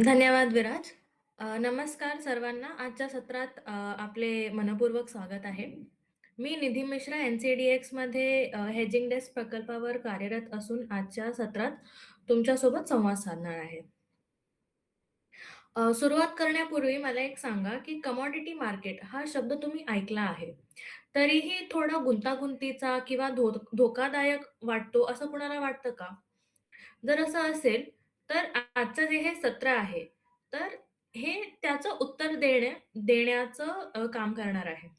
धन्यवाद विराज. नमस्कार सर्वांना. आजच्या सत्रात आपले मनःपूर्वक स्वागत आहे. मी निधी मिश्रा NCDXमध्ये हेजिंग डेस्क प्रकल्पावर कार्यरत असून आजच्या सत्रात तुमच्यासोबत संवाद साधणार आहे. सुरुवात करण्यापूर्वी मला एक सांगा, की कमॉडिटी मार्केट हा शब्द तुम्ही ऐकला आहे. तरीही थोडा गुंतागुंतीचा किंवा धोकादायक वाटतो असं कुणाला वाटतं का? जर असं असेल, तर आजचं जे हे सत्र आहे, तर हे त्याचं उत्तर देण्याचं काम करणार आहे.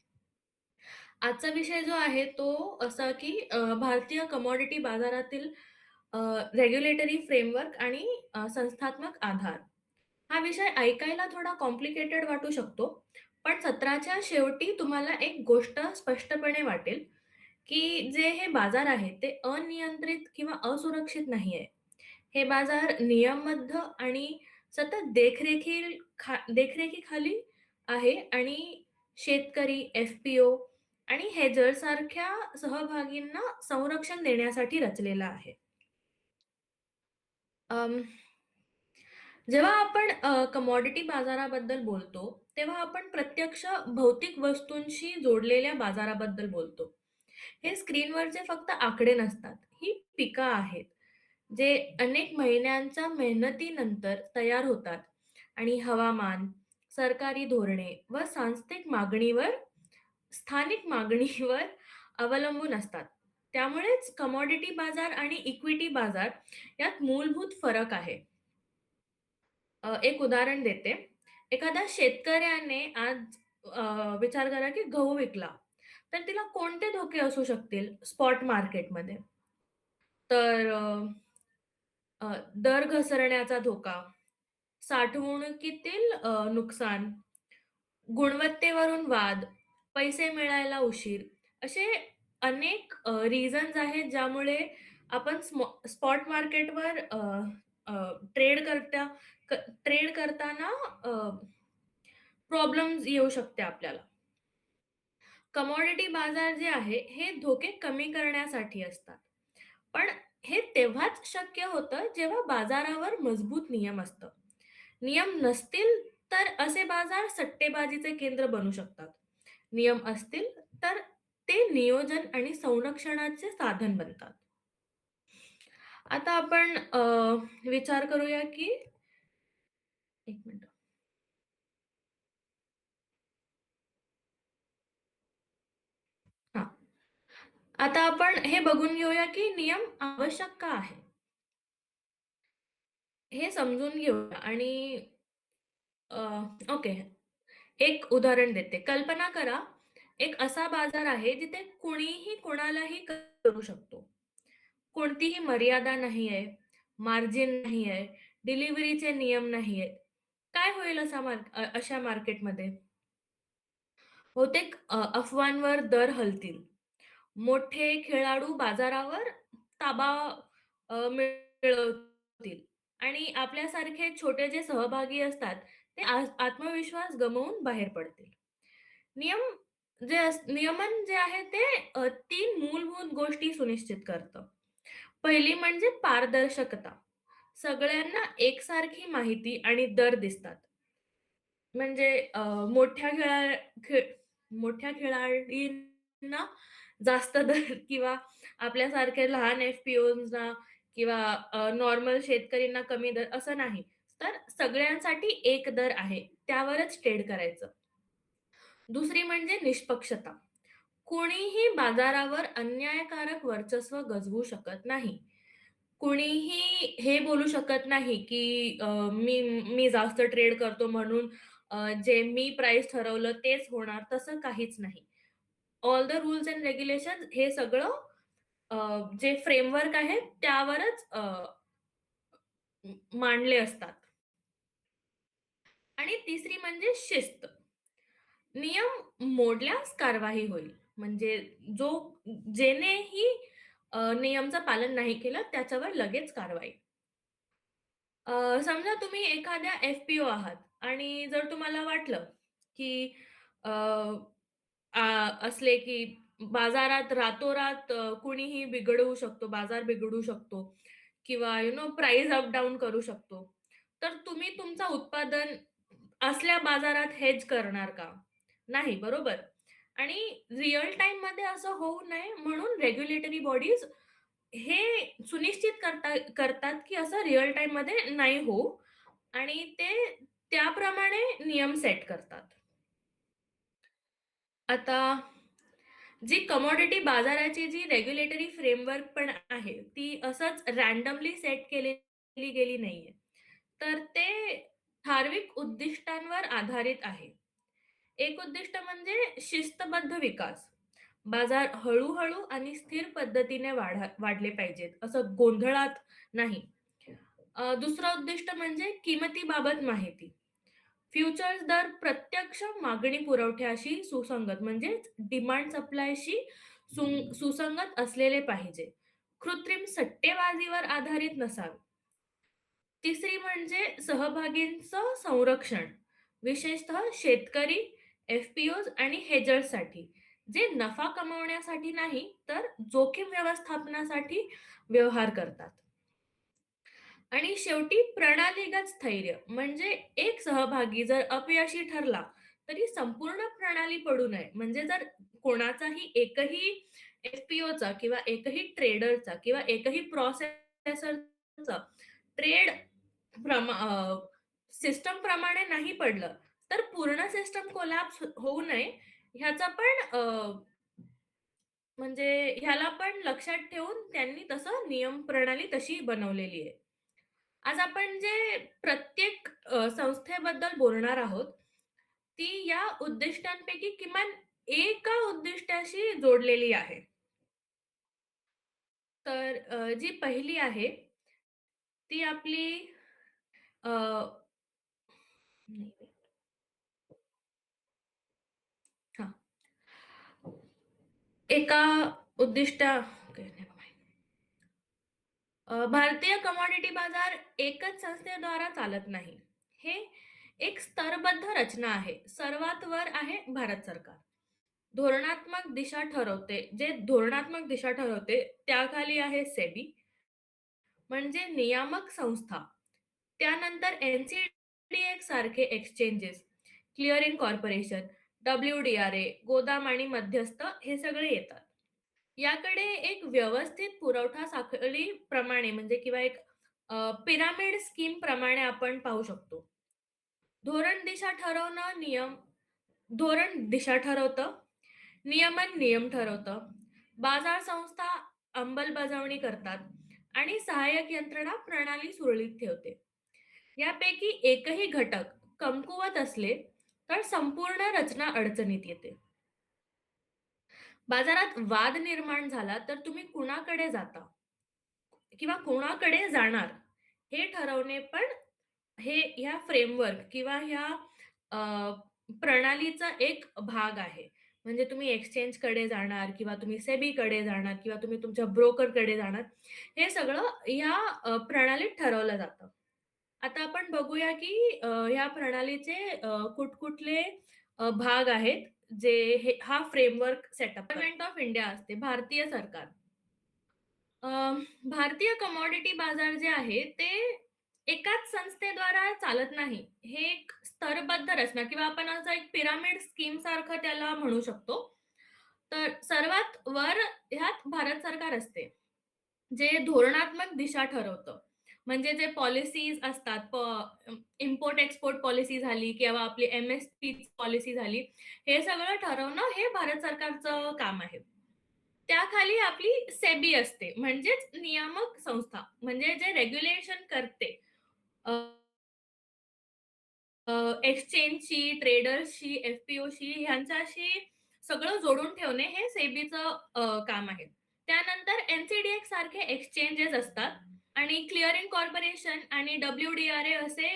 आजचा विषय जो आहे तो असा की भारतीय कमॉडिटी बाजारातील रेग्युलेटरी फ्रेमवर्क आणि संस्थात्मक आधार. हा विषय ऐकायला थोडा कॉम्प्लिकेटेड वाटू शकतो, पण सत्राच्या शेवटी तुम्हाला एक गोष्ट स्पष्टपणे वाटेल, की जे हे बाजार आहेत ते अनियंत्रित किंवा असुरक्षित नाहीये. हे बाजार नियमबद्ध आणि सतत देखरेखीखाली आहे आणि शेतकरी, एफ-पी-ओ आणि हेजर सारख्या सहभागींना संरक्षण देण्यासाठी रचलेला आहे. अं, जेव्हा आपण कमॉडिटी बाजाराबद्दल बोलतो, तेव्हा आपण प्रत्यक्ष भौतिक वस्तूंशी जोडलेल्या बाजाराबद्दल बोलतो. हे स्क्रीनवरचे फक्त आकडे नसतात. ही पिकं आहेत, जे अनेक महिन्यांच्या मेहनतीनंतर तयार होतात आणि हवामान, सरकारी धोरणे व स्थानिक मागणीवर अवलंबून असतात. त्यामुळेच कमॉडिटी बाजार आणि इक्विटी बाजार यात मूलभूत फरक आहे. एक उदाहरण देते. एखाद्या शेतकऱ्याने आज विचार करा की गहू विकला, तर तिला कोणते धोके असू शकतील स्पॉट मार्केटमध्ये? तर अ, दर घसरण्याचा धोका, साठवणुकीतील नुकसान, गुणवत्तेवरून वाद, पैसे मिळायला उशीर, असे अनेक रिझन्स आहेत ज्यामुळे आपण स्पॉट मार्केटवर अ, अ, ट्रेड करता ट्रेड करताना प्रॉब्लेम्स येऊ शकते आपल्याला. कमॉडिटी बाजार जे आहे, हे धोके कमी करण्यासाठी असतात. पण हे तेव्हाच शक्य होतं, जेव्हा बाजारावर मजबूत नियम असतं. नियम नसतील, तर असे बाजार सट्टेबाजीचे केंद्र बनू शकतात. नियम असतील, तर ते नियोजन आणि संरक्षणाचे साधन बनतात. आता आपण विचार करूया की 1 मिनिट. हां. आता आपण हे बघून घेऊया की नियम आवश्यक का आहे? हे समजून घेऊया आणि अ, ओके. एक उदाहरण देते. कल्पना करा, एक असा बाजार आहे जिथे कुणीही कोणालाही करू शकतो. कोणतीही मर्यादा नाहीये, मार्जिन नाहीये, डिलिव्हरीचे नियम नाहीयेत. काय होईल अशा मार्केटमध्ये? बहुतेक अफवांवर दर हलतील. मोठे खेळाडू बाजारावर ताबा मिळवतील आणि आपल्यासारखे छोटे जे सहभागी असतात, ते आत्मविश्वास गमावून बाहेर पडतील. नियम नियमन जे आहे ते 3 मूलभूत गोष्टी सुनिश्चित करतं. पहिली म्हणजे पारदर्शकता. सगळ्यांना एकसारखी माहिती आणि दर दिसतात. म्हणजे खेळ मोठ्या खेळाडूंना जास्त दर किंवा आपल्यासारख्या लहान एफ-पी-ओजना किंवा नॉर्मल शेतकऱ्यांना कमी दर असं नाही. तर सगळ्यांसाठी एक दर आहे. त्यावरच ट्रेड करायचं. दुसरी म्हणजे निष्पक्षता. कोणीही बाजारावर अन्यायकारक वर्चस्व गाजवू शकत नाही. कुणीही हे बोलू शकत नाही, की मी मी जास्त ट्रेड करतो म्हणून जे मी प्राइस ठरवलं तेच होणार, तसं काहीच नाही. All the rules end regulations हे सगळं अ, जे फ्रेमवर्क आहे त्यावरच मांडले असतात. आणि तिसरी म्हणजे शिस्त. नियम मोडल्यास कारवाई होईल. म्हणजे जो जेनेही नियमचं पालन नाही केलं त्याच्यावर लगेच कारवाई. समजा तुम्ही एखाद्या एफ-पी-ओ आहात आणि जर तुम्हाला वाटलं, की अ, आ, असले की बाजारात रातोरात कुणीही बिघडवू शकतो, बाजार बिघडू शकतो किंवा प्राइस अप डाउन करू शकतो. तर तुम्ही तुमचं उत्पादन असल्या बाजारात हेज करणार का? नाही, बरोबर. आणि रिअल टाईममध्ये असं होऊ नये म्हणून रेग्युलेटरी बॉडीज हे सुनिश्चित करतात की असं रिअल टाईममध्ये नाही होऊ आणि ते त्याप्रमाणे नियम सेट करतात. आता जी कमोडिटी बाजाराची जी रेग्युलेटरी फ्रेमवर्क पण आहे, ती असंच रँडमली सेट केलेली गेली नाहीये. तर ते ठराविक उद्दिष्टांवर आधारित आहे. एक उद्दिष्ट म्हणजे शिस्तबद्ध विकास. बाजार हळू-हळू आणि स्थिर पद्धतीने वाढले पाहिजेत, असं गोंधळात नाही. दुसरं उद्दिष्ट म्हणजे किंमतीबाबत माहिती. फ्युचर्स दर प्रत्यक्ष मागणी पुरवठ्याशी सुसंगत म्हणजेच डिमांड सप्लायशी सुसंगत असलेले पाहिजे. कृत्रिम सट्टेबाजीवर आधारित नसावे. तिसरी म्हणजे सहभागींचं संरक्षण, विशेषतः शेतकरी, एफ-पी-ओज आणि हेजर्ससाठी, जे नफा कमावण्यासाठी नाही, तर जोखीम व्यवस्थापनासाठी व्यवहार करतात. आणि शेवटी प्रणालीगत स्थैर्य म्हणजे एक सहभागी जर अपयशी ठरला, तरी संपूर्ण प्रणाली पडू नये. म्हणजे जर कोणाचाही एकही एफ-पी-ओचा किंवा एकही ट्रेडरचा किंवा एकही प्रोसेसरचा ट्रेड सिस्टम प्रमाणे नाही पडलं, तर पूर्ण सिस्टम कोलॅप्स होऊ नये ह्याचा पण म्हणजे ह्याला पण लक्षात ठेवून त्यांनी तसं नियम प्रणाली तशी बनवलेली आहे. आज आपण जे प्रत्येक संस्थेबद्दल बोलणार आहोत, ती या उद्दिष्टांपैकी किमान एका उद्दिष्टाशी जोडलेली आहे. तर जी पहिली आहे, ती आपली अ, नाही, हां. एका ओके, नेव्हर माइंड. भारतीय कमोडिटी बाजार एकच संस्थेद्वारा चालत नाही. हे एक स्तरबद्ध रचना आहे. सर्वात वर आहे भारत सरकार. धोरणात्मक दिशा ठरवते. जे धोरणात्मक दिशा ठरवते, त्याखाली आहे सेबी म्हणजे नियामक संस्था. त्यानंतर एन-सी-डी-एक्स सारखे एक्सचेंजेस, क्लिअरिंग कॉर्पोरेशन, डब्ल्यू-डी-आर-ए, गोदाम आणि मध्यस्थ हे सगळे येतात. याकडे एक व्यवस्थित पुरवठा साखळी प्रमाणे म्हणजे किंवा एक पिरामिड स्कीम प्रमाणे आपण पाहू शकतो. धोरण दिशा ठरवणं नियम धोरण दिशा ठरवतं, नियमन नियम ठरवतं, बाजार संस्था अंमलबजावणी करतात आणि सहाय्यक यंत्रणा प्रणाली सुरळीत ठेवते. यापैकी एकही घटक कमकुवत असले तर संपूर्ण रचना अडचणीत येते. बाजारात वाद निर्माण झाला तर तुम्ही कुणाकडे जाता किंवा कोणाकडे जाणार हे ठरवणे पण हे ह्या फ्रेमवर्क किंवा ह्या अ, प्रणालीचा एक भाग आहे. म्हणजे तुम्ही एक्सचेंजकडे जाणार किंवा तुम्ही सेबीकडे जाणार किंवा तुम्ही तुमच्या ब्रोकरकडे जाणार. हे सगळं ह्या प्रणालीत ठरवलं जातं. आता आपण बघूया की ह्या प्रणालीचे कुठकुठले भाग आहेत, जे हा framework setup government of India असते, भारतीय सरकार. अ, भारतीय कमोडिटी बाजार जे आहे ते एकाच संस्थेद्वारा चालत नाही. हे एक स्तरबद्ध रचना किंवा आपण असं एक पिरामिड स्कीम सारखं त्याला म्हणू शकतो. तर सर्वात वर ह्यात भारत सरकार असते. जे धोरणात्मक दिशा ठरवतं. म्हणजे जे पॉलिसीज असतात, इम्पोर्ट एक्सपोर्ट पॉलिसी झाली किंवा आपली एम-एस-पी पॉलिसी झाली, हे सगळं ठरवणं हे भारत सरकारचं काम आहे. त्याखाली आपली सेबी असते, म्हणजेच नियामक संस्था, म्हणजे जे रेग्युलेशन करते. अ, एक्सचेंजशी, ट्रेडर्सशी, एफ-पी-ओशी ह्यांच्याशी सगळं जोडून ठेवणे हे सेबीचं काम आहे. त्यानंतर एन-सी-डी-एक्स सारखे एक्सचेंजेस असतात आणि क्लिअरिंग कॉर्पोरेशन आणि डब्ल्यू-डी-आर-ए असे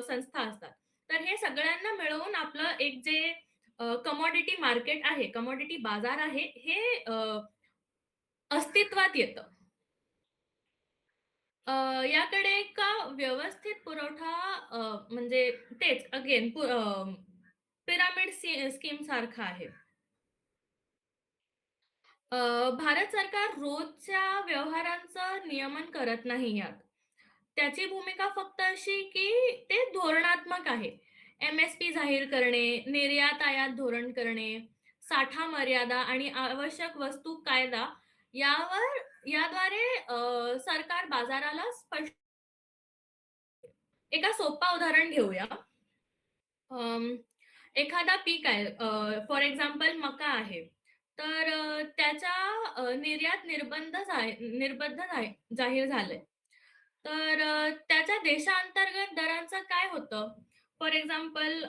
संस्था असतात. तर हे सगळ्यांना मिळवून आपलं एक जे कमोडिटी मार्केट आहे, कमोडिटी बाजार आहे, हे अस्तित्वात येतं. याकडे एका व्यवस्थित पुरवठा म्हणजे तेच अगेन पिरामिड स्कीम सारखं आहे. अ, भारत सरकार रोजच्या व्यवहारांचं नियमन करत नाही यात. त्याची भूमिका फक्त अशी, की ते धोरणात्मक आहे. एम-एस-पी जाहीर करणे, निर्यात-आयात धोरण करणे, साठा मर्यादा आणि आवश्यक वस्तू कायदा यावर याद्वारे सरकार बाजाराला स्पष्ट एका सोपा उदाहरण घेऊया. अं, एखादा पीक आहे फॉर एक्झाम्पल मका आहे. तर त्याच्या निर्यात जाहीर झालंय. तर त्याच्या देशांतर्गत दरांचं काय होतं? फॉर एक्झाम्पल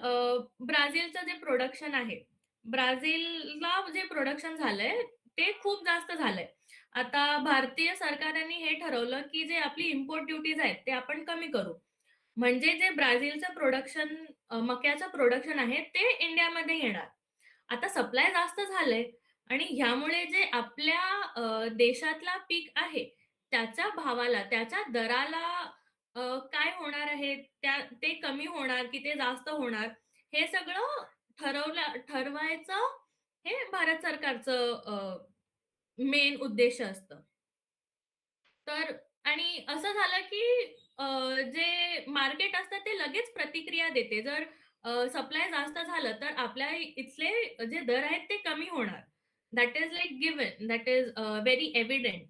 ब्राझीलचं जे प्रोडक्शन आहे. ब्राझीलला जे प्रोडक्शन झालंय, ते खूप जास्त झालंय. आता भारतीय सरकारांनी हे ठरवलं, की जे आपली इम्पोर्ट ड्युटीज आहेत, ते आपण कमी करू. म्हणजे जे ब्राझीलचं प्रोडक्शन मक्याचं प्रोडक्शन आहे ते इंडियामध्ये येणार. आता सप्लाय जास्त झालंय आणि ह्यामुळे जे आपल्या देशातला पीक आहे, त्याच्या भावाला, त्याच्या दराला काय होणार आहे, ते कमी होणार की ते जास्त होणार, हे सगळं ठरवायचं हे भारत सरकारचं मेन उद्देश असतं. तर आणि असं झालं की अ, जे मार्केट असतं ते लगेच प्रतिक्रिया देते. जर सप्लाय जास्त झालं तर आपल्या इथले जे दर आहेत ते कमी होणार. That is like given. That is very evident.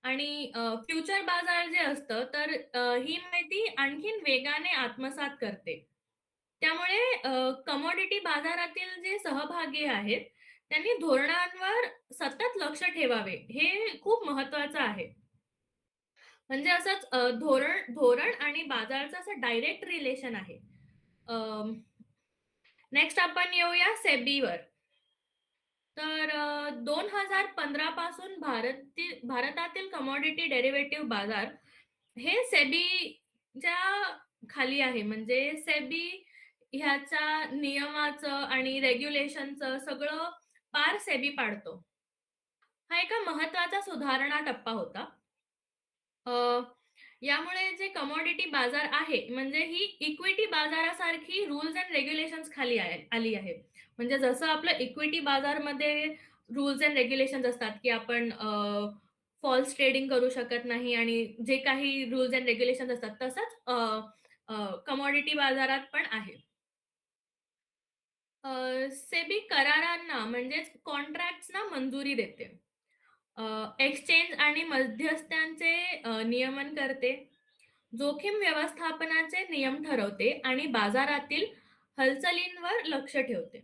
आणि फ्युचर बाजार जे असतं तर ही माहिती आणखीन वेगाने आत्मसात करते. त्यामुळे कमोडिटी बाजारातील जे सहभागी आहेत, त्यांनी धोरणांवर सतत लक्ष ठेवावे. हे खूप महत्वाचं आहे. म्हणजे असंच धोरण आणि बाजाराचं असं डायरेक्ट रिलेशन आहे. नेक्स्ट आपण येऊया सेबीवर. तर 2015 पासून भारतातील कमोडिटी डेरिव्हेटिव्ह बाजार हे सेबीच्या खाली आहे. म्हणजे सेबी ह्याच्या नियमाचं आणि रेग्युलेशनचं सगळं पार सेबी पाडतो. हा एका महत्त्वाचा सुधारणा टप्पा होता. अ, यामुळे जे कमोडिटी बाजार आहे, म्हणजे ही इक्विटी बाजारासारखी रूल्स एंड रेग्युलेशन्स खाली आली आहे. म्हणजे जसं आपलं इक्विटी बाजारमध्ये रूल्स एंड रेग्युलेशन्स असतात, की आपण फॉल्स ट्रेडिंग करू शकत नाही आणि जे काही रूल्स एंड रेग्युलेशन्स असतात, तसंच कमोडिटी बाजारात पण आहे. सेबी करारांना म्हणजेच कॉन्ट्रॅक्ट्सना मंजुरी देते. एक्सचेंज आणि मध्यस्थांचे नियमन करते. जोखीम व्यवस्थापनाचे नियम ठरवते आणि बाजारातील हालचालींवर लक्ष ठेवते.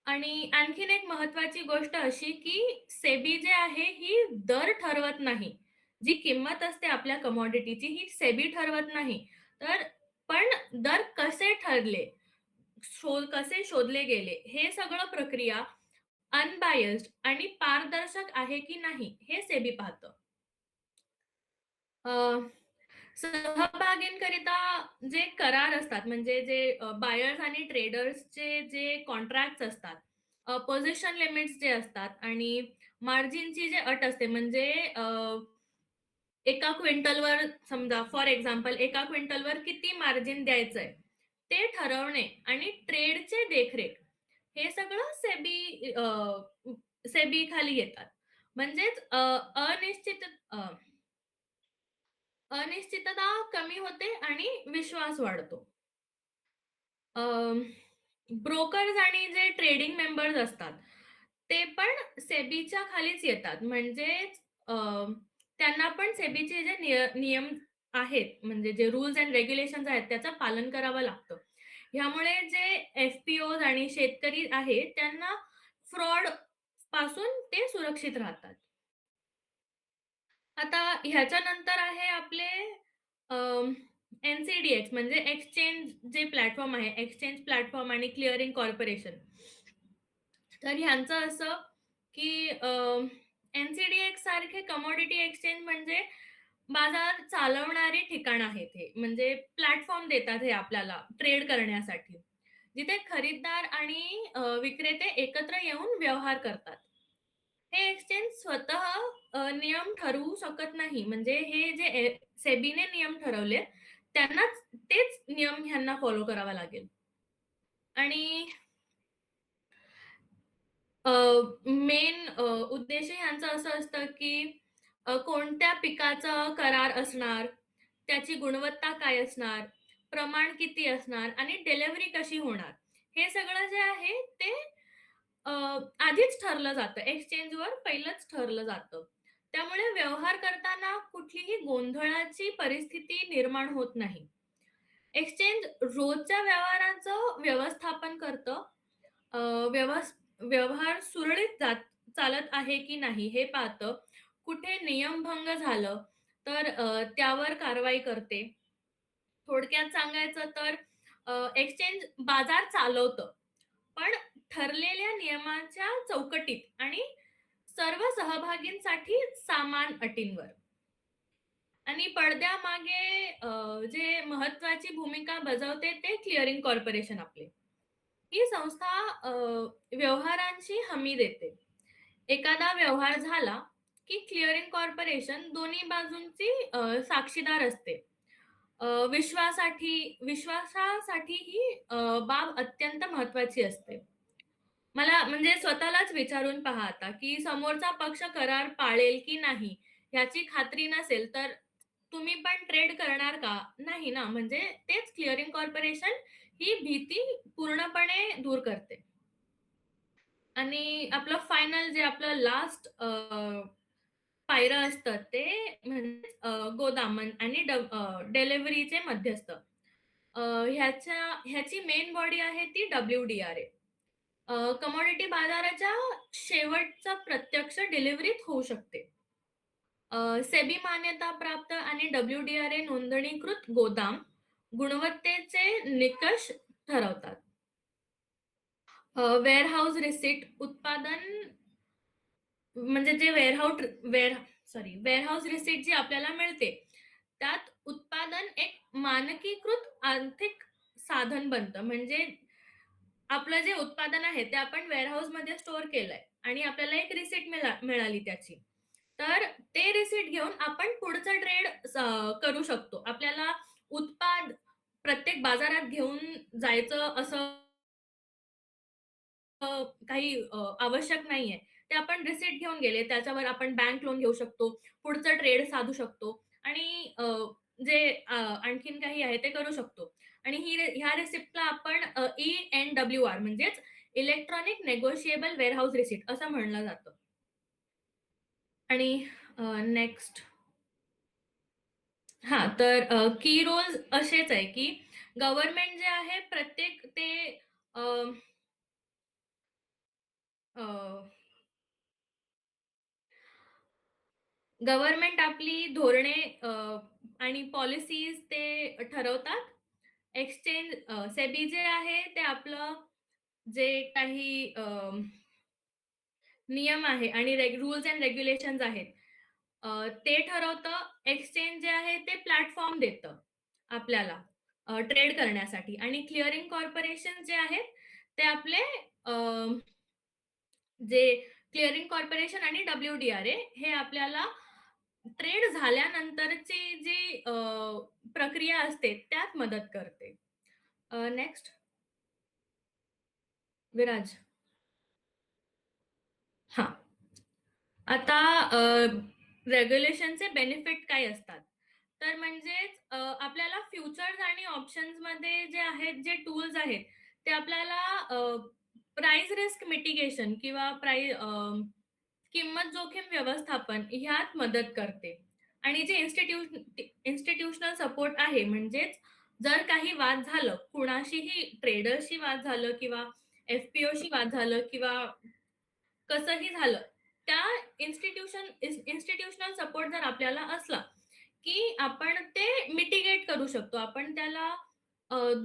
आणि आणखीन एक महत्त्वाची गोष्ट अशी, की सेबी जे आहे ही दर ठरवत नाही. जी किंमत असते आपल्या कमोडिटीची ही सेबी ठरवत नाही. तर पण दर कसे ठरले, कसे शोधले गेले, हे सगळं प्रक्रिया अनबायस्ड आणि पारदर्शक आहे की नाही हे सेबी पाहतं. अ, सहभागींकरिता जे करार असतात म्हणजे जे बायर्स आणि ट्रेडर्सचे जे कॉन्ट्रॅक्ट्स असतात, पोझिशन लिमिट्स जे असतात आणि मार्जिनची जी अट असते म्हणजे एका क्विंटलवर समजा फॉर एक्झाम्पल एका क्विंटलवर किती मार्जिन द्यायचंय, ते ठरवणे आणि ट्रेडचे देखरेख हे सगळं सेबी खाली येतात. म्हणजेच अनिश्चितता कमी होते आणि विश्वास वाढतो. ब्रोकर्स आणि जे ट्रेडिंग मेंबर्स असतात, ते पण सेबीच्या खालीच येतात. म्हणजेच त्यांना पण सेबीचे जे नियम आहेत, म्हणजे जे रूल्स एंड रेग्युलेशन्स आहेत, त्याचं पालन करावं लागतं. ह्यामुळे जे एफ-पी-ओज आणि शेतकरी आहेत, त्यांना फ्रॉड पासून ते सुरक्षित राहतात. आता ह्याच्यानंतर आहे आपले एन-सी-डी-एक्स म्हणजे एक्सचेंज जे प्लॅटफॉर्म आहे, एक्सचेंज प्लॅटफॉर्म आणि क्लिअरिंग कॉर्पोरेशन. तर ह्यांचं असं, की एन-सी-डी-एक्स सारखे कमोडिटी एक्सचेंज म्हणजे बाजार चालवणारे ठिकाण आहेत हे. म्हणजे प्लॅटफॉर्म देतात हे आपल्याला ट्रेड करण्यासाठी. जिथे खरीददार आणि विक्रेते एकत्र येऊन व्यवहार करतात. हे एक्सचेंज स्वतः नियम ठरवू शकत नाही. म्हणजे हे जे सेबीने नियम ठरवले, त्यांनाच तेच नियम ह्यांना फॉलो करावा लागेल. आणि मेन उद्देश ह्यांचा असं असतं, की कोणत्या पिकाचा करार असणार, त्याची गुणवत्ता काय असणार, प्रमाण किती असणार आणि डिलिव्हरी कशी होणार. हे सगळं जे आहे ते अ, आधीच ठरलं जातं. एक्सचेंजवर पहिलंच ठरलं जातं. त्यामुळे व्यवहार करताना कुठलीही गोंधळाची परिस्थिती निर्माण होत नाही. एक्सचेंज रोजच्या व्यवहाराचं व्यवस्थापन करतं. अ, व्यवस व्यवहार सुरळीत चालत आहे की नाही हे पाहतं. कुठे नियमभंग झालं तर त्यावर कारवाई करते. थोडक्यात सांगायचं तर एक्सचेंज बाजार चालवतं. पण ठरलेल्या नियमांच्या चौकटीत आणि सर्व सहभागींसाठी समान अटींवर. आणि पडद्यामागे जे महत्त्वाची भूमिका बजावते ते क्लिअरिंग कॉर्पोरेशन आपले. ही संस्था व्यवहारांची हमी देते. एखादा व्यवहार झाला, की क्लिअरिंग कॉर्पोरेशन दोन्ही बाजूंची साक्षीदार असते. विश्वासासाठी ही बाब अत्यंत महत्त्वाची असते. मला म्हणजे स्वतःलाच विचारून पहा आता, की समोरचा पक्ष करार पाळेल की नाही, ह्याची खात्री नसेल, तर तुम्ही पण ट्रेड करणार का? नाही ना. म्हणजे तेच क्लिअरिंग कॉर्पोरेशन ही भीती पूर्णपणे दूर करते. आणि आपलं फायनल जे आपलं लास्ट पायरं असतं ते म्हणजे गोदाम आणि डिलिव्हरीचे मध्यस्थ. अ, ह्याची मेन बॉडी आहे ती WDRA. कमोडिटी बाजाराच्या शेवटचा प्रत्यक्ष डिलिव्हरीत होऊ शकते. सेबी मान्यता प्राप्त आणि WDRA नोंदणीकृत गोदाम गुणवत्तेचे निकष ठरवतात. वेअरहाऊस रिसीट उत्पादन म्हणजे जे वेअरहाऊस रिसीट जी आपल्याला मिळते, त्यात उत्पादन एक मानकीकृत आर्थिक साधन बनतं. म्हणजे आपलं जे उत्पादन आहे ते आपण वेअरहाऊसमध्ये स्टोअर केलंय आणि आपल्याला एक रिसीट मिळाली त्याची. तर ते रिसीट घेऊन आपण पुढचं ट्रेड करू शकतो. आपल्याला उत्पाद प्रत्येक बाजारात घेऊन जायचं असं काही आवश्यक नाहीये. ते आपण रिसीट घेऊन गेले, त्याच्यावर आपण बँक लोन घेऊ शकतो. पुढचं ट्रेड साधू शकतो आणि जे आणखीन काही आहे ते करू शकतो. आणि ह्या रिसिप्टला आपण ENWR म्हणजेच इलेक्ट्रॉनिक नेगोशिएबल वेअरहाऊस रिसिप्ट असं म्हणलं जातं. आणि नेक्स्ट हां, तर की रोल्स असेच आहे, की गव्हर्नमेंट जे आहे प्रत्येक ते अ, अ, गव्हर्नमेंट आपली धोरणे आणि पॉलिसीज ते ठरवतात. एक्सचेंज सेबी जे आहे ते आपलं जे काही नियम आहे आणि रूल्स एंड रेग्युलेशन्स आहेत. ते ठरवतं. एक्सचेंज जे आहे ते प्लॅटफॉर्म देतं आपल्याला ट्रेड करण्यासाठी आणि क्लिअरिंग कॉर्पोरेशन जे आहेत ते आपले अ, जे क्लिअरिंग कॉर्पोरेशन आणि WDRA हे आपल्याला ट्रेड झाल्यानंतरची जी प्रक्रिया असते त्यात मदत करते. नेक्स्ट विराज. हां. आता रेग्युलेशनचे बेनिफिट काय असतात? तर म्हणजेच आपल्याला फ्युचर्स आणि ऑप्शन्समध्ये जे आहेत, जे टूल्स आहेत, ते आपल्याला प्राइस रिस्क मिटिगेशन किंवा किंमत जोखीम व्यवस्थापन ह्यात मदत करते. आणि जे इन्स्टिट्यूशनल सपोर्ट आहे, म्हणजेच जर काही वाद झालं, कुणाशीही ट्रेडरशी वाद झालं किंवा एफ-पी-ओशी वाद झालं किंवा कसंही झालं, त्या इन्स्टिट्यूशनल सपोर्ट जर आपल्याला असला, की आपण ते मिटिगेट करू शकतो. आपण त्याला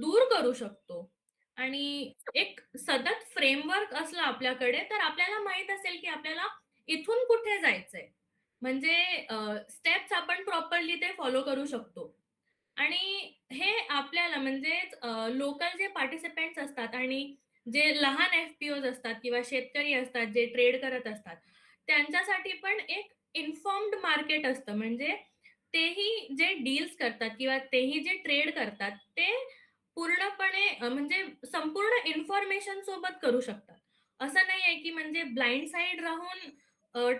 दूर करू शकतो. आणि एक सतत फ्रेमवर्क असला आपल्याकडे, तर आपल्याला माहीत असेल, की आपल्याला इथून कुठे जायचंय. म्हणजे स्टेप्स आपण प्रॉपरली ते फॉलो करू शकतो. आणि हे आपल्याला म्हणजेच लोकल जे पार्टिसिपंट्स असतात आणि जे लहान एफ-पी-ओज असतात किंवा शेतकरी असतात, जे ट्रेड करत असतात, त्यांच्यासाठी पण एक इन्फॉर्म्ड मार्केट असतं. म्हणजे तेही जे डील्स करतात किंवा तेही जे ट्रेड करतात, ते पूर्णपणे म्हणजे संपूर्ण इन्फॉर्मेशन सोबत करू शकतात. असं नाहीये, की म्हणजे ब्लाइंड साइड राहून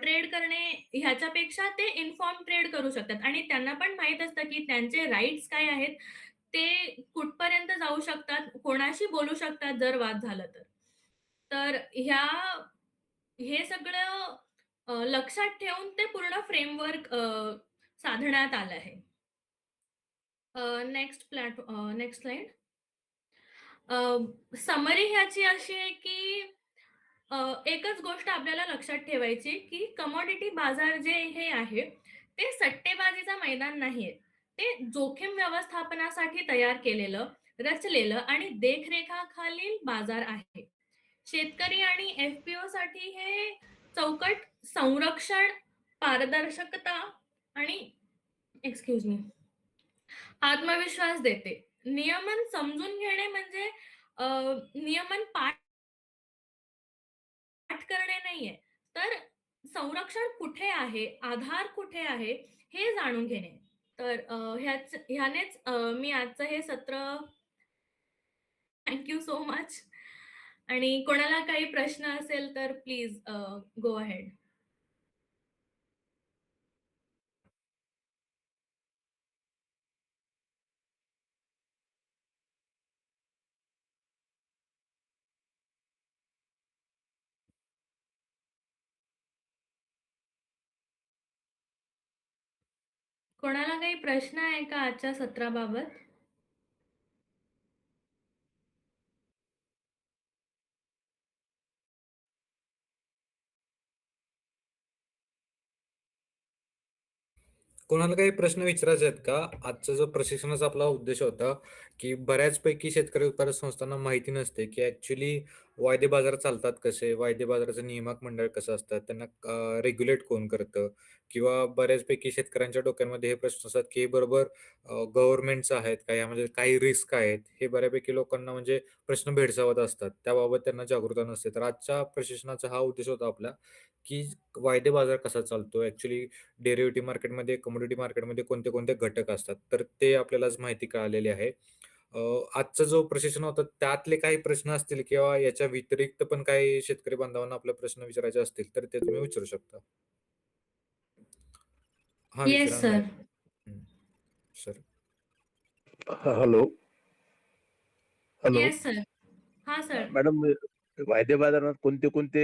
ट्रेड करणे ह्याच्यापेक्षा ते इन्फॉर्म ट्रेड करू शकतात आणि त्यांना पण माहीत असतं, की त्यांचे राइट्स काय आहेत, ते कुठपर्यंत जाऊ शकतात, कोणाशी बोलू शकतात जर वाद झाला तर. तर हे सगळं लक्षात ठेवून ते पूर्ण फ्रेमवर्क साधण्यात आलं आहे. Next slide. समरी ह्याची अशी आहे, की एकच गोष्ट आपल्याला लक्षात ठेवायची, की कमोडिटी बाजार जे हे आहे, ते सट्टेबाजीचं मैदान नाहीये. ते जोखीम व्यवस्थापनासाठी तयार केलेलं, रचलेलं आणि देखरेखाखालील बाजार आहे. शेतकरी आणि एफ-पी-ओसाठी हे चौकट संरक्षण, पारदर्शकता आणि एक्सक्यूज मी आत्मविश्वास देते. नियमन समजून घेणे म्हणजे अ, नियमन पाठ करणे नाहीये, तर संरक्षण कुठे आहे, आधार कुठे आहे, हे जाणून घेणे. तर ह्यानेच मी आजचं हे सत्र थँक सो मच आणि कोणाला काही प्रश्न असेल तर प्लीज गो अहेड. कोणाला काही प्रश्न आहे का आजच्या सत्राबाबत? कोणाला काही प्रश्न विचारायचे आहेत का? आजचा जो प्रशिक्षणाचा आपला उद्देश होता, की बऱ्याचपैकी शेतकरी उत्पादक संस्थांना माहिती नसते, की ॲक्चुअली वायदे बाजार चालतात कसे? वायदे बाजाराचं नियामक मंडळ कसं असतात? त्यांना रेग्युलेट कोण करतं? किंवा बऱ्याचपैकी शेतकऱ्यांच्या डोक्यांमध्ये हे प्रश्न असतात, की बरोबर गव्हर्नमेंटचं आहेत का? यामध्ये काही रिस्क आहेत? हे बऱ्यापैकी लोकांना म्हणजे प्रश्न भेडसावत असतात. त्याबाबत त्यांना जागरूकता नसते. तर आजच्या प्रशिक्षणाचा हा उद्देश होता आपला, की वायदे बाजार कसा चालतो? ॲक्चुअली डेरिव्हेटिव्ह मार्केटमध्ये, कमोडिटी मार्केटमध्ये कोणते-कोणते घटक असतात, तर ते आपल्याला आज माहिती कळालेली आहे. अ, आजचा जो प्रशिक्षण होता त्यातले काही प्रश्न असतील किंवा याच्या व्यतिरिक्त पण काही शेतकरी बांधवांना आपले प्रश्न विचारायचे असतील, तर ते तुम्ही विचारू शकता. हां, येस विचारा ना. सर. हं, sir. Hello, hello. Yes sir. हां सर. मॅडम, वायदे बाजारात कोणते कोणते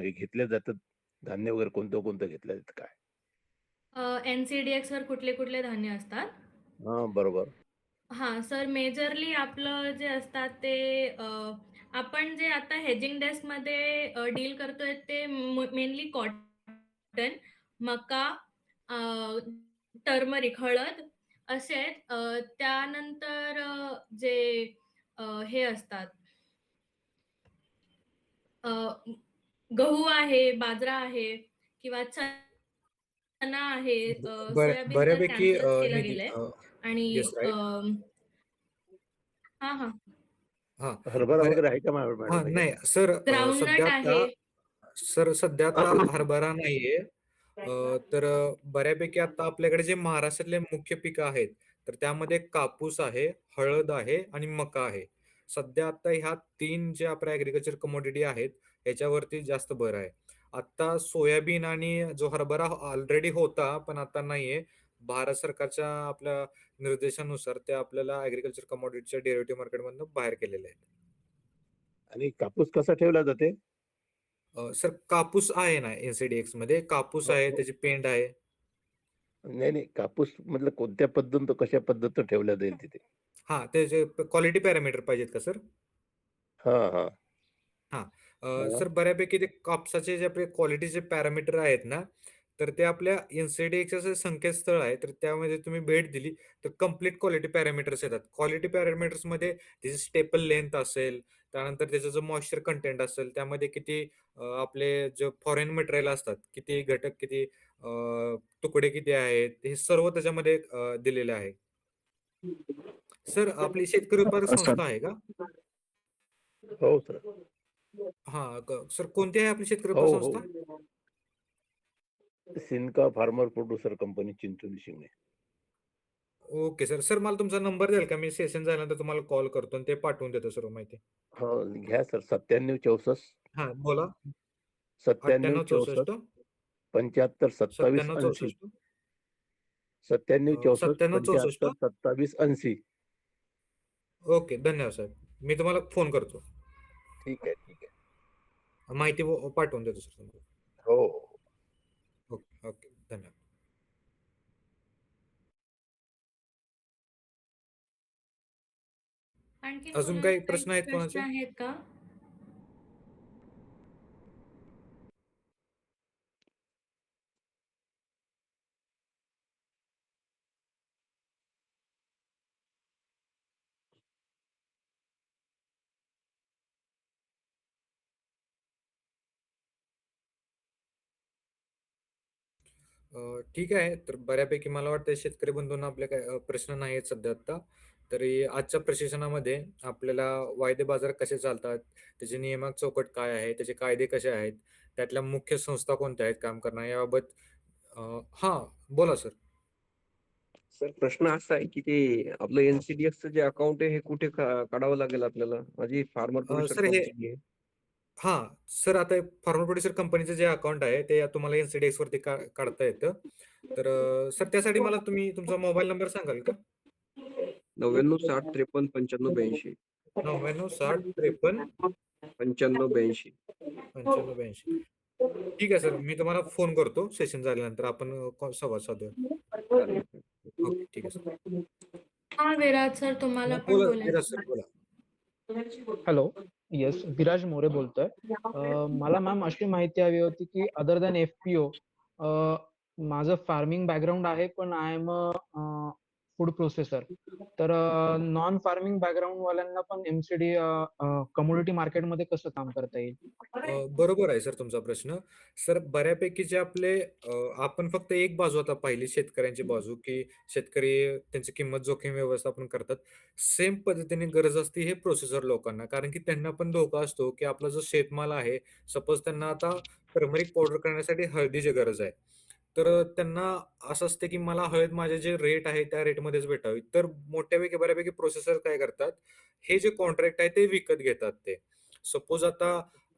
हे घेतले जातात? धान्य वगैरे कोणतं घेतलं जातं काय? एन-सी-डी-एक्सवर कुठले-कुठले धान्य असतात? हां, बरोबर. हां, सर मेजरली आपलं जे असतात ते आपण जे आता हेजिंग डेस्कमध्ये डील करतोय ते मेनली कॉटन, मका, अ, टर्मरिक हळद असे आहेत. त्यानंतर जे हे असतात अ, गहू आहे, बाजरा आहे किंवा चणा आहे, सोयाबीन तर बऱ्यापैकी कॅन्सलच केलं निधी गेलंय आणि येस, राइट. हां, हां. हां, हरभरा बऱ्या वगैरे आहे का हां, मॅडम ह्याच्यात? नाही सर, सध्या ग्राउंडनट आता आहे. हरभरा नाहीये. तर बऱ्यापैकी आता आपल्याकडे जे महाराष्ट्रातले मुख्य पिकं आहेत, तर त्यामध्ये कापूस आहे, हळद आहे आणि मका आहे. सध्या आता ह्या 3 जे आपल्या ॲग्रीकल्चर कमोडिटी आहेत, ह्याच्यावरती जास्त भर आहे. आता सोयाबीन आणि जो हरभरा ऑलरेडी होता, पण आता नाहीये. भारत सरकारच्या आपल्या निर्देशानुसार ते आपल्याला ॲग्रीकल्चर कमोडिटीच्या डेरिव्हेटिव्ह मार्केटमधनं बाहेर केलेले आहेत. आणि कापूस कसा ठेवला जाते? सर कापूस आहे ना एन-सी-डी-एक्समध्ये कापूस हो, आहे, हो. त्याची पेंड आहे. नाही, नाही. कापूस मधलं कोणत्या पद्धत कशा पद्धतीनं ठेवल्या जाईल तिथे? हां, त्याचे क्वालिटी पॅरामीटर पाहिजेत का सर? हां, हां. हां. हां. सर बऱ्यापैकी ते कापसाचे जे आपले क्वालिटीचे पॅरामीटर आहेत ना, तर ते आपल्या एन-सी-डी-एक्सचं संकेतस्थळ आहे. तर त्यामध्ये तुम्ही भेट दिली, तर कंप्लीट क्वालिटी पॅरामीटर्स येतात. क्वालिटी पॅरामीटर्समध्ये त्याची स्टेपल लेंथ असेल, त्यानंतर त्याचा जो मॉइश्चर कंटेंट असेल, त्यामध्ये किती आपले जे फॉरेन मटेरियल असतात, किती घटक, किती तुकडे किती आहेत, हे सर्व त्याच्यामध्ये दिलेलं आहे. सर आपली शेतकरी उत्पादक अच्छा. संस्था आहे का? हो, सर. हां, सर कोणती आहे आपली शेतकरी हो, उत्पादक हो. संस्था? Sinka farmer producer company Chincholi Shingane. Okay sir. Sir मला तुमचा नंबर द्याल का? मी सेशन झाल्यानंतर तुम्हाला कॉल करतो आणि ते पाठवून देतो सर्व माहिती. हो, घ्या सर. 9764 हां, बोला. 97 98 64 64 75 27 97 80. 64 97 64 97 64 75 27 80. ओके. धन्यवाद साहेब. मी तुम्हाला फोन करतो. ठीक आहे, ठीक आहे. माहिती पाठवून देतो सर तुम्हाला. हो, हो. Okay, okay. धन्यवाद. आणखीन अजून कोणाला काही काही प्रश्न आहेत प्रश्न कोणाचे? आहेत का? ठीक आहे. तर बऱ्यापैकी मला वाटतं शेतकरी बंधूंना आपले काही प्रश्न नाही आहेत सध्या आत्ता. तरी आजच्या प्रशिक्षणामध्ये आपल्याला वायदे बाजार कसे चालतात, त्याचे नियामक चौकट काय आहे, त्याचे कायदे कसे आहेत, त्यातल्या मुख्य संस्था कोणत्या आहेत काम करणाऱ्या याबाबत हां, बोला सर. सर प्रश्न असा आहे, की ते आपलं एन-सी-डी-एक्सचं जे अकाउंट आहे, हे कुठे काढावं लागेल आपल्याला? माझी फार्मर प्रोड्युसर सर हे कंपनी आहे. हां, सर आता फार्मर प्रोड्युसर कंपनीचं जे अकाउंट आहे, ते तुम्हाला NCDX वरती काढता येतं. तर सर त्यासाठी मला तुम्ही तुमचा मोबाईल नंबर सांगाल का? 99 60 53 95 82. 99 60 53 95 82. 95 82. ठीक आहे सर, मी तुम्हाला फोन करतो सेशन झाल्यानंतर आपण संवाद साधूया. चालेल. ओके, ठीक आहे सर. हां, विराज सर तुम्हाला पण बोला विराज बोलायचं सर आहे. बोला. हॅलो. येस, विराज मोरे बोलतोय. मला मॅम अशी माहिती हवी होती, की अदर दॅन एफ-पी-ओ माझं फार्मिंग बॅकग्राऊंड आहे, पण आय एम फूड प्रोसेसर. तर नॉन फार्मिंग बॅकग्राऊंडवाल्यांना पण एम-सी-डी कमोडिटी मार्केटमध्ये कसं काम करता येईल? बरोबर आहे सर तुमचा प्रश्न. सर बऱ्यापैकी जे आपले आपण फक्त एक बाजू आता पाहिली शेतकऱ्यांची बाजू, की शेतकरी त्यांची किंमत जोखीम व्यवस्थापन करतात. सेम पद्धतीने गरज असते हे प्रोसेसर लोकांना. कारण की त्यांना पण धोका असतो, की आपला जो शेतमाल आहे, सपोज त्यांना आता टर्मरिक पावडर करण्यासाठी हळदीची गरज आहे. तर त्यांना असं असतं, की मला हळद माझे जे रेट आहे त्या रेटमध्येच भेटावी. तर मोठ्यापैकी बऱ्यापैकी प्रोसेसर काय करतात, हे जे कॉन्ट्रॅक्ट आहे ते विकत घेतात ते. सपोज आता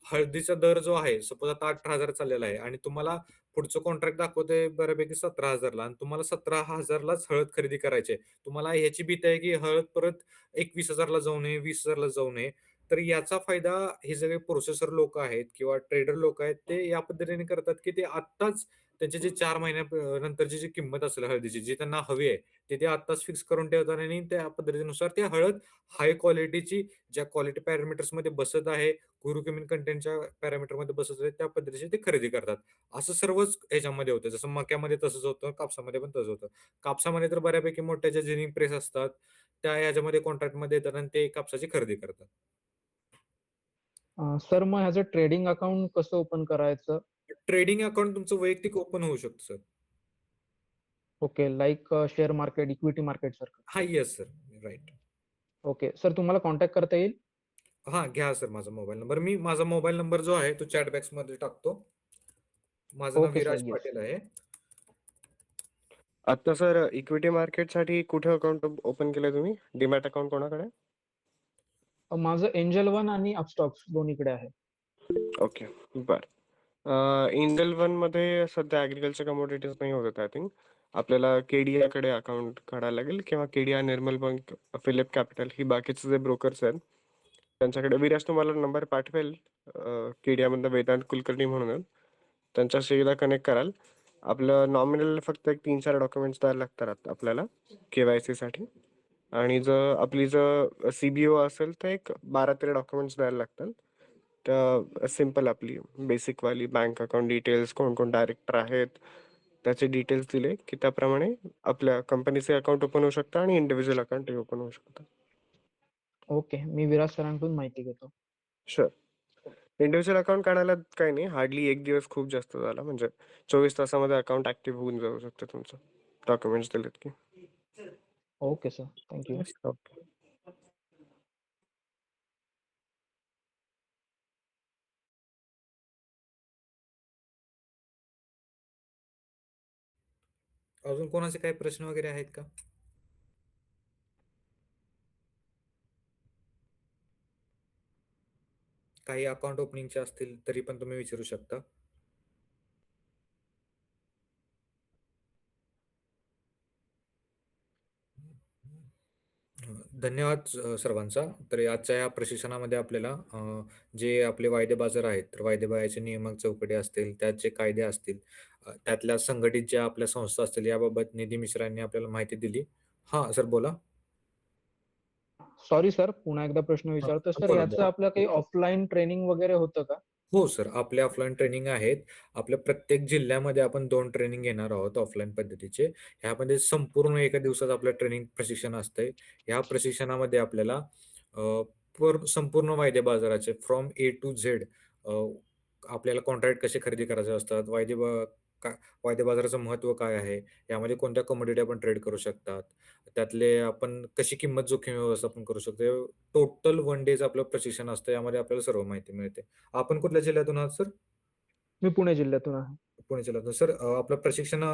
हळदीचा दर जो आहे, सपोज आता 18,000 चाललेला आहे आणि तुम्हाला पुढचं कॉन्ट्रॅक्ट दाखवतंय बऱ्यापैकी 17,000 ला आणि तुम्हाला 17,000 लाच हळद खरेदी करायची आहे. तुम्हाला ह्याची भीती आहे, की हळद परत 21,000 ला जाऊ नये, 20,000 ला जाऊ नये. तर याचा फायदा हे सगळे प्रोसेसर लोकं आहेत किंवा ट्रेडर लोकं आहेत, ते या पद्धतीने करतात, की ते आत्ताच त्यांचे जे 4 महिन्या नंतरची जी किंमत असेल हळदीची, जी त्यांना हवी आहे, ते आत्ताच फिक्स करून ठेवतात आणि त्या पद्धतीनुसार ते हळद हाय क्वालिटीची ज्या क्वालिटी पॅरामीटर्समध्ये बसत आहे, क्युमिन कंटेंटच्या पॅरामीटरमध्ये बसत आहे, त्या पद्धतीचे ते खरेदी करतात. असं सर्वच ह्याच्यामध्ये होतं. जसं मक्यामध्ये तसंच होतं, कापसामध्ये पण तसंच होतं. कापसामध्ये तर बऱ्यापैकी मोठ्या ज्या जिनिंग प्रेस असतात, त्या ह्याच्यामध्ये कॉन्ट्रॅक्टमध्ये येतात आणि ते कापसाची खरेदी करतात. सर मग ह्याचं ट्रेडिंग अकाउंट कसं ओपन करायचं? ट्रेडिंग अकाउंट तुमचं वैयक्तिक ओपन होऊ शकतं sir. Okay, like share market, equity market सारखं. हां, yes sir. Right. Okay. Sir तुम्हाला कॉन्टॅक्ट करता येईल? हां, घ्या सर माझा मोबाईल नंबर. मी माझा मोबाईल नंबर जो आहे तो चॅट बॉक्समध्ये टाकतो. माझं नाव okay sir, Viraj yes. Patil आहे. आता सर इक्विटी मार्केटसाठी कुठे अकाउंट ओपन केलंय तुम्ही? डीमॅट अकाउंट कोणाकडे? माझं एंजल वन आणि अपस्टॉक्स दोन्हीकडे आहे. ओके, बरं. एंजल वनमध्ये सध्या ॲग्रीकल्चर कमोडिटीज नाही होत आय थिंक. आपल्याला केडीआयकडे अकाउंट काढायला लागेल किंवा केडीआय, निर्मल बँक, फिलिप कॅपिटल ही बाकीचे जे ब्रोकर्स आहेत त्यांच्याकडे विराज तुम्हाला नंबर पाठवेल. केडीआयमधनं वेदांत कुलकर्णी म्हणून आहेत. त्यांच्याशी एकदा कनेक्ट कराल. आपलं नॉमिनल फक्त एक 3-4 डॉक्युमेंट्स द्यायला लागतात आपल्याला के-वाय-सीसाठी. आणि आपली जर सी-बी-ओ असेल तर एक 12-13 डॉक्युमेंट्स द्यायला लागतात. तर सिंपल आपली बेसिकवाली बँक अकाउंट डिटेल्स, कोण-कोण डायरेक्टर आहेत, त्याचे डिटेल्स दिले की त्याप्रमाणे आपल्या कंपनीचे अकाउंट ओपन होऊ शकतं आणि इंडिव्हिज्युअल अकाउंटही ओपन होऊ शकतं. ओके. मी विराज सरांकडून माहिती घेतो. शुअर. इंडिव्हिज्युअल अकाउंट काढायला काही नाही, हार्डली 1 दिवस खूप जास्त झाला. म्हणजे 24 तासामध्ये अकाउंट ॲक्टिव्ह होऊन जाऊ शकतं तुमचं, डॉक्युमेंट्स दिलेत की. Okay sir. Thank you. Okay. अजून कोणाचे काही प्रश्न वगैरे आहेत का? काही अकाउंट ओपनिंगचे असतील तरी पण तुम्ही विचारू शकता. धन्यवाद सर्वांचा. तर आजच्या या प्रशिक्षणामध्ये आपल्याला जे आपले वायदे बाजार आहेत, तर वायदे बाजाराचे नियमक चौकटी असतील, त्यात जे कायदे असतील, त्यातल्या संघटित ज्या आपल्या संस्था असतील, याबाबत निधी मिश्रांनी आपल्याला माहिती दिली. हां, सर बोला. सॉरी सर, पुन्हा एकदा प्रश्न हां, विचारतो. सर बोला, याचं बोला. आपलं काही ऑफलाईन ट्रेनिंग वगैरे होतं का? हो सर, आपले ऑफलाईन ट्रेनिंग आहेत. आपल्या प्रत्येक जिल्ह्यामध्ये आपण 2 ट्रेनिंग घेणार आहोत ऑफलाईन पद्धतीचे. ह्यामध्ये संपूर्ण एका दिवसाचं आपलं ट्रेनिंग प्रशिक्षण असतंय. ह्या प्रशिक्षणामध्ये आपल्याला अ, संपूर्ण वायदे बाजाराचे फ्रॉम ए टू झेड आपल्याला कॉन्ट्रॅक्ट कसे खरेदी करायचे असतात, का वायदे बाजाराचं महत्त्व काय आहे, यामध्ये कोणत्या कमोडिटी आपण ट्रेड करू शकतात, त्यातले आपण कशी किंमत जोखीम व्यवस्थापन करू शकतो. टोटल 1 डेचं आपलं प्रशिक्षण असतं. यामध्ये आपल्याला सर्व माहिती मिळते. आपण कुठल्या जिल्ह्यातून आहात सर? मी पुणे जिल्ह्यातून आहे. पुणे जिल्ह्यातून. सर आपलं प्रशिक्षण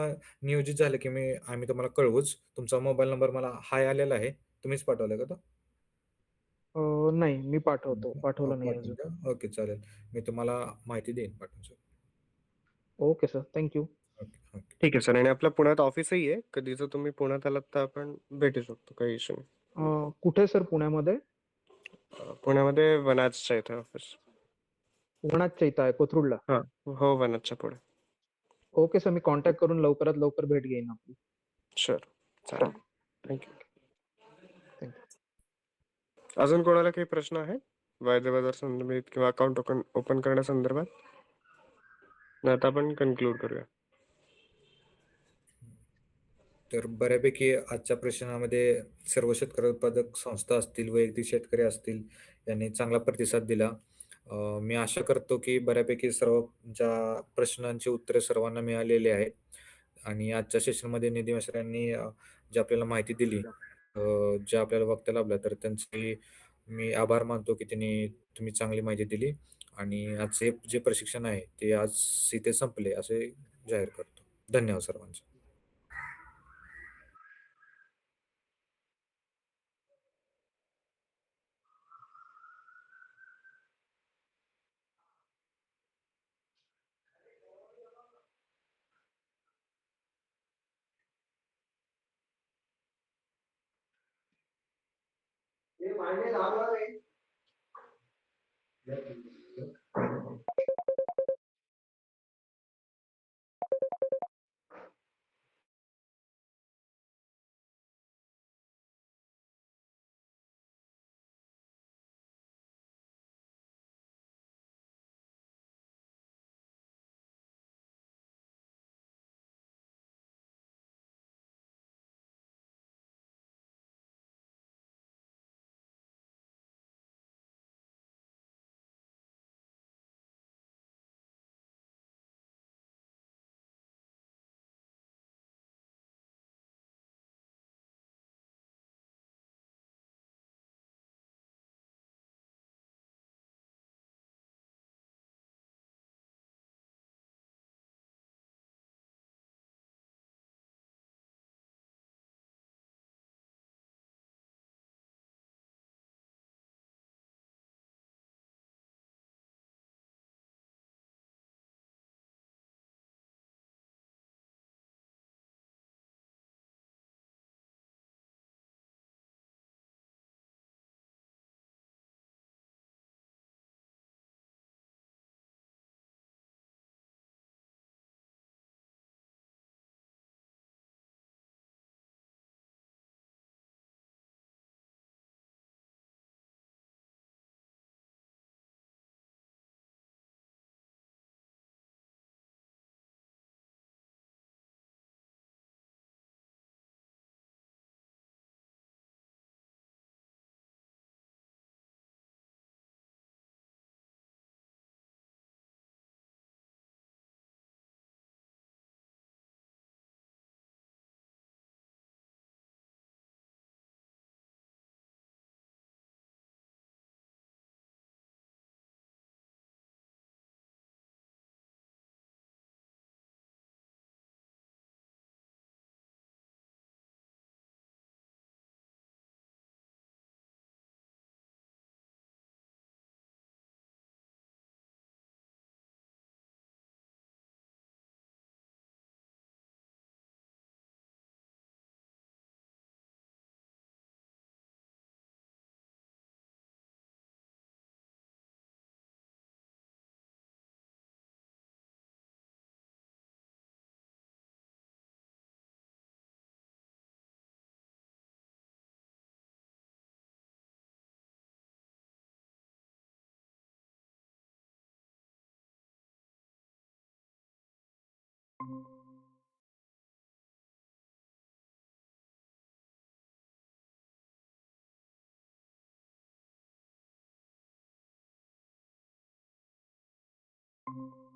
नियोजित झालं की आम्ही तुम्हाला कळवूच. तुमचा मोबाईल नंबर मला हाय आलेला आहे. तुम्हीच पाठवलाय का तो? नाही, मी पाठवतो. पाठवला नाही पाठवून अजून. द्या. ओके, चालेल. मी तुम्हाला माहिती देईन पाठवून sir. Okay sir, thank you. Okay, okay. ठीक आहे सर. आणि आपलं पुण्यात ऑफिसही आहे. कधी जर तुम्ही पुण्यात आलात तर आपण भेटू शकतो. काही इश्यू नाही. कुठे सर पुण्यामध्ये? पुण्यामध्ये वनाजच्या इथे ऑफिस. वनाजच्या इथं आहे, कोथरूडला. हां. हो, वनाजच्या पुढे. ओके सर, मी कॉन्टॅक्ट करून लवकरात लवकर भेट घेईन आपली. शुअर. चालेल. Thank you. Thank you. अजून कोणाला काही प्रश्न आहे? वायदे बाजार संदर्भित किंवा अकाउंट ओपन करण्यासंदर्भात? नाही तर आपण कन्क्लूड करूया. तर बऱ्यापैकी आजच्या प्रश्नामध्ये सर्व शेतकरी उत्पादक संस्था असतील, वैयक्तिक शेतकरी असतील, यांनी चांगला प्रतिसाद दिला. मी आशा करतो की बऱ्यापैकी सर्व ज्या प्रश्नांची उत्तरे सर्वांना मिळालेली आहेत आणि आजच्या सेशनमध्ये निधी मिश्रांनी जी आपल्याला माहिती दिली, जे आपल्याला बघता लाभलं, तर त्यांचे मी आभार मानतो की तुम्ही चांगली माहिती दिली आणि आजचे जे प्रशिक्षण आहे ते आज इथे संपले असे जाहीर करतो. धन्यवाद सर्वांचे. धन्यवाद.